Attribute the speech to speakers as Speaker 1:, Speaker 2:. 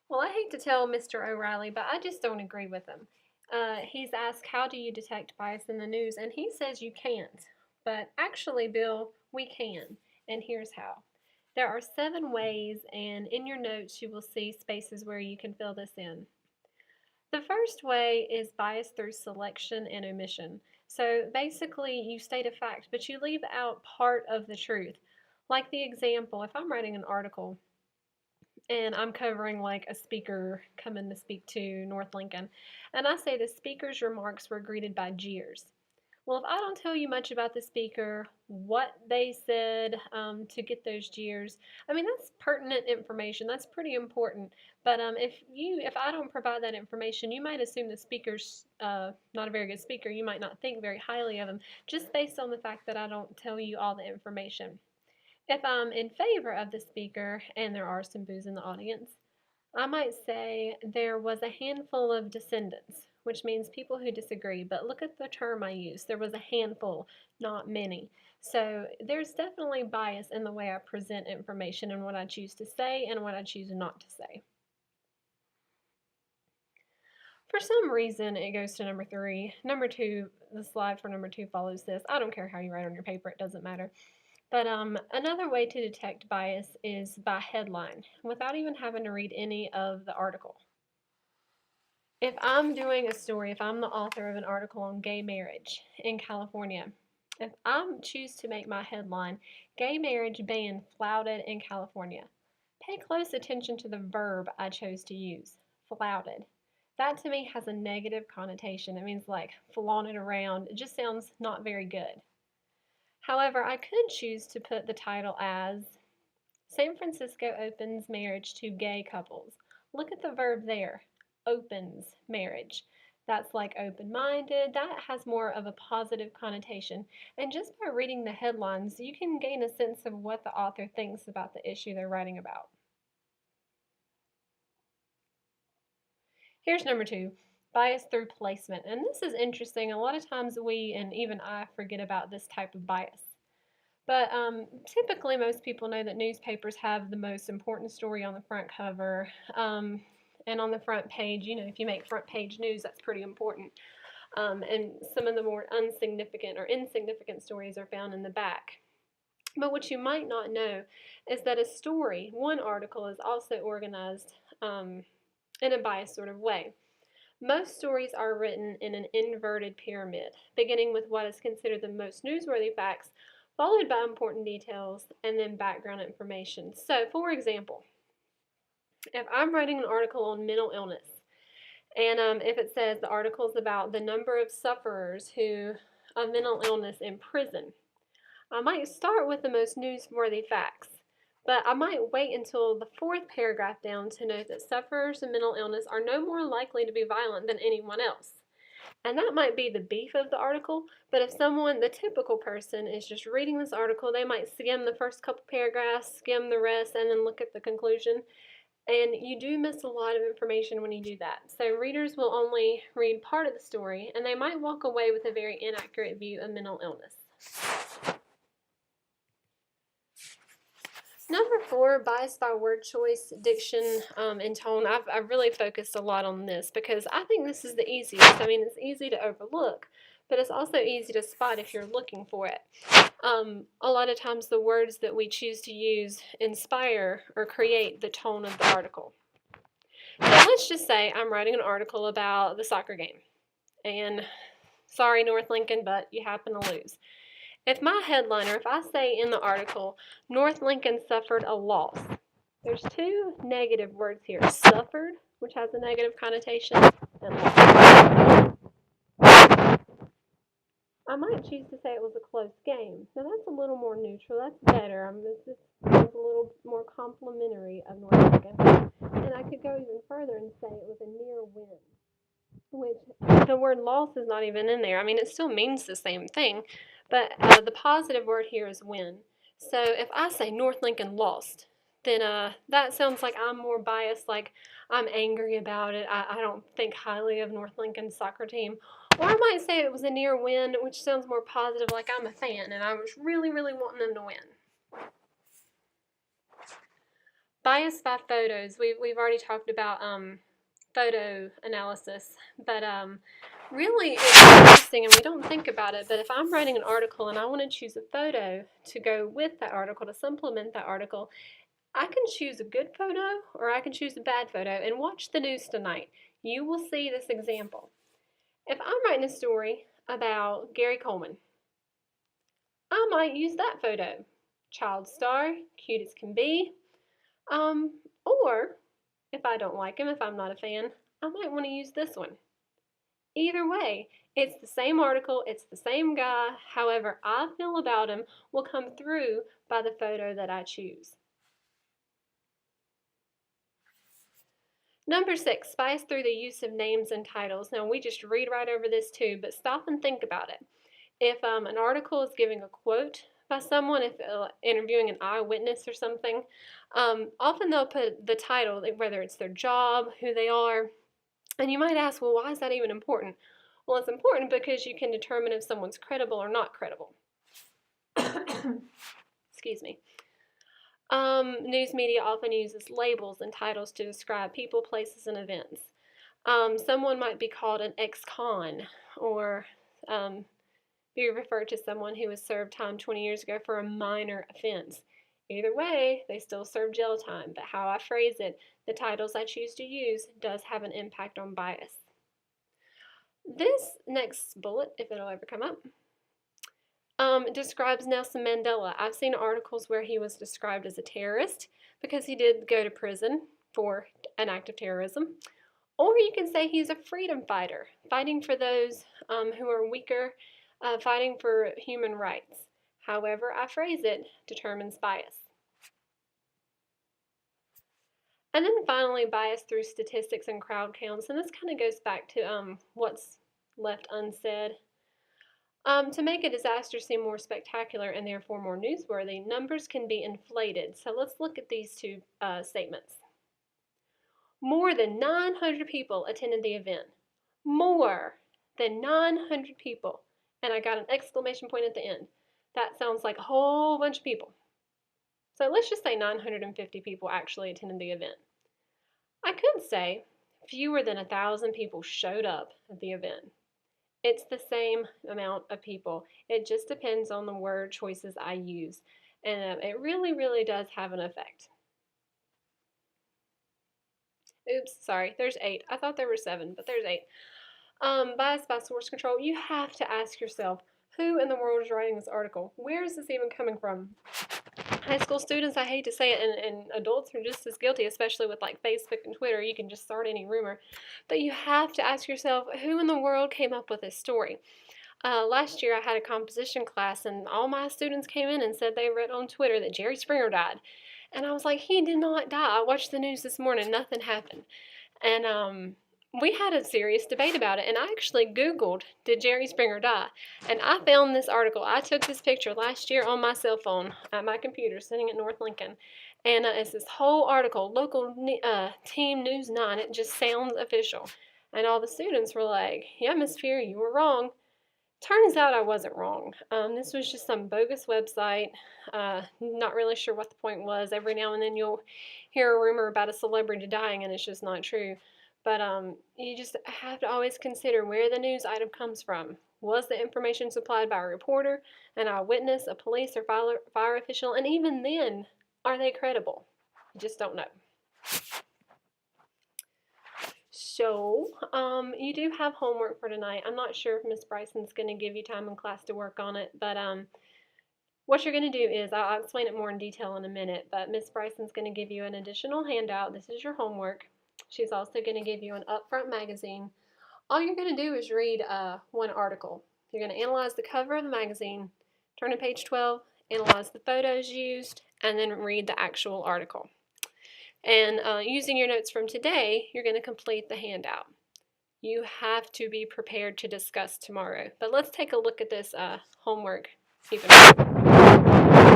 Speaker 1: Well, I hate to tell Mr. O'Reilly, but I just don't agree with him. He's asked, how do you detect bias in the news? And he says you can't. But actually, Bill, we can. And here's how. There are 7 ways, and in your notes, you will see spaces where you can fill this in. The first way is bias through selection and omission. So basically, you state a fact, but you leave out part of the truth. Like the example, if I'm writing an article and I'm covering like a speaker coming to speak to North Lincoln, and I say the speaker's remarks were greeted by jeers. Well, if I don't tell you much about the speaker, what they said to get those jeers, I mean that's pertinent information. That's pretty important. But if I don't provide that information, you might assume the speaker's not a very good speaker. You might not think very highly of him just based on the fact that I don't tell you all the information. If I'm in favor of the speaker and there are some boos in the audience, I might say there was a handful of dissenters, which means people who disagree. But look at the term I use. There was a handful, not many. So there's definitely bias in the way I present information and what I choose to say and what I choose not to say. For some reason, it goes to number 3. Number 2, the slide for number 2 follows this. I don't care how you write on your paper, it doesn't matter. But another way to detect bias is by headline, without even having to read any of the article. If I'm doing a story, if I'm the author of an article on gay marriage in California, if I choose to make my headline, Gay Marriage Ban Flouted in California, pay close attention to the verb I chose to use, flouted. That to me has a negative connotation. It means like flaunted around. It just sounds not very good. However, I could choose to put the title as San Francisco opens marriage to gay couples. Look at the verb there, opens marriage. That's like open minded. That has more of a positive connotation. And just by reading the headlines, you can gain a sense of what the author thinks about the issue they're writing about. Here's number 2, bias through placement. And this is interesting. A lot of times we, and even I, forget about this type of bias. But typically, most people know that newspapers have the most important story on the front cover. And on the front page, if you make front page news, that's pretty important. And some of the more insignificant or insignificant stories are found in the back. But what you might not know is that a story, one article, is also organized in a biased sort of way. Most stories are written in an inverted pyramid, beginning with what is considered the most newsworthy facts, followed by important details, and then background information. So, for example, if I'm writing an article on mental illness, and if it says the article is about the number of sufferers of mental illness in prison, I might start with the most newsworthy facts. But I might wait until the 4th paragraph down to note that sufferers of mental illness are no more likely to be violent than anyone else. And that might be the beef of the article, but if someone, the typical person, is just reading this article, they might skim the first couple paragraphs, skim the rest, and then look at the conclusion. And you do miss a lot of information when you do that. So readers will only read part of the story, and they might walk away with a very inaccurate view of mental illness. Number 4, bias by word choice, diction, and tone. I've really focused a lot on this because I think this is the easiest. I mean, it's easy to overlook, but it's also easy to spot if you're looking for it. A lot of times the words that we choose to use inspire or create the tone of the article. So let's just say I'm writing an article about the soccer game. And sorry, North Lincoln, but you happen to lose. If my headliner, if I say in the article, North Lincoln suffered a loss, there's 2 negative words here. Suffered, which has a negative connotation, and lost. I might choose to say it was a close game. Now that's a little more neutral. That's better. This is a little more complimentary of North Lincoln. And I could go even further and say it was a near win, which the word loss is not even in there. I mean, it still means the same thing, but the positive word here is win. So if I say North Lincoln lost, then that sounds like I'm more biased, like I'm angry about it. I don't think highly of North Lincoln's soccer team. Or I might say it was a near win, which sounds more positive, like I'm a fan and I was really, really wanting them to win. Bias by photos. We've already talked about photo analysis, but really it's interesting, and we don't think about it. But if I'm writing an article and I want to choose a photo to go with that article to supplement that article, I can choose a good photo or I can choose a bad photo. And watch the news tonight. You will see this example. If I'm writing a story about Gary Coleman, I might use that photo. Child star, cute as can be. Or if I don't like him, if I'm not a fan, I might want to use this one. Either way, it's the same article, it's the same guy. However I feel about him will come through by the photo that I choose. Number 6, bias through the use of names and titles. Now, we just read right over this too, but stop and think about it. If an article is giving a quote by someone, if interviewing an eyewitness or something, often they'll put the title, whether it's their job, who they are, and you might ask, well, why is that even important? Well, it's important because you can determine if someone's credible or not credible. Excuse me. News media often uses labels and titles to describe people, places, and events. Someone might be called an ex-con, or be referred to someone who was served time 20 years ago for a minor offense. Either way, they still serve jail time, but how I phrase it, the titles I choose to use, does have an impact on bias. This next bullet, if it'll ever come up, describes Nelson Mandela. I've seen articles where he was described as a terrorist because he did go to prison for an act of terrorism. Or you can say he's a freedom fighter, fighting for those who are weaker, fighting for human rights. However I phrase it determines bias. And then finally, bias through statistics and crowd counts. And this kind of goes back to what's left unsaid. To make a disaster seem more spectacular and therefore more newsworthy, numbers can be inflated. So let's look at these two statements. More than 900 people attended the event. More than 900 people. And I got an exclamation point at the end. That sounds like a whole bunch of people. So let's just say 950 people actually attended the event. I could say fewer than 1,000 people showed up at the event. It's the same amount of people. It just depends on the word choices I use. And it really, really does have an effect. Oops, sorry, there's 8. I thought there were 7, but there's 8. Bias by source control. You have to ask yourself, who in the world is writing this article? Where is this even coming from? High school students, I hate to say it, and adults are just as guilty, especially with like Facebook and Twitter. You can just start any rumor. But you have to ask yourself, who in the world came up with this story? Last year I had a composition class, and all my students came in and said they read on Twitter that Jerry Springer died. And I was like, he did not die. I watched the news this morning. Nothing happened. And we had a serious debate about it, and I actually Googled, did Jerry Springer die? And I found this article. I took this picture last year on my cell phone at my computer sitting at North Lincoln. And it's this whole article, local team News 9. It just sounds official. And all the students were like, yeah, Miss Fear, you were wrong. Turns out I wasn't wrong. This was just some bogus website. Not really sure what the point was. Every now and then you'll hear a rumor about a celebrity dying, and it's just not true. But you just have to always consider where the news item comes from. Was the information supplied by a reporter, an eyewitness, a police or fire official? And even then, are they credible? You just don't know. So, you do have homework for tonight. I'm not sure if Miss Bryson's going to give you time in class to work on it, but what you're going to do is, I'll explain it more in detail in a minute, but Miss Bryson's going to give you an additional handout. This is your homework. She's also going to give you an upfront magazine. All you're going to do is read one article. You're going to analyze the cover of the magazine, turn to page 12, analyze the photos used, and then read the actual article. And using your notes from today, you're going to complete the handout. You have to be prepared to discuss tomorrow. But let's take a look at this homework even more.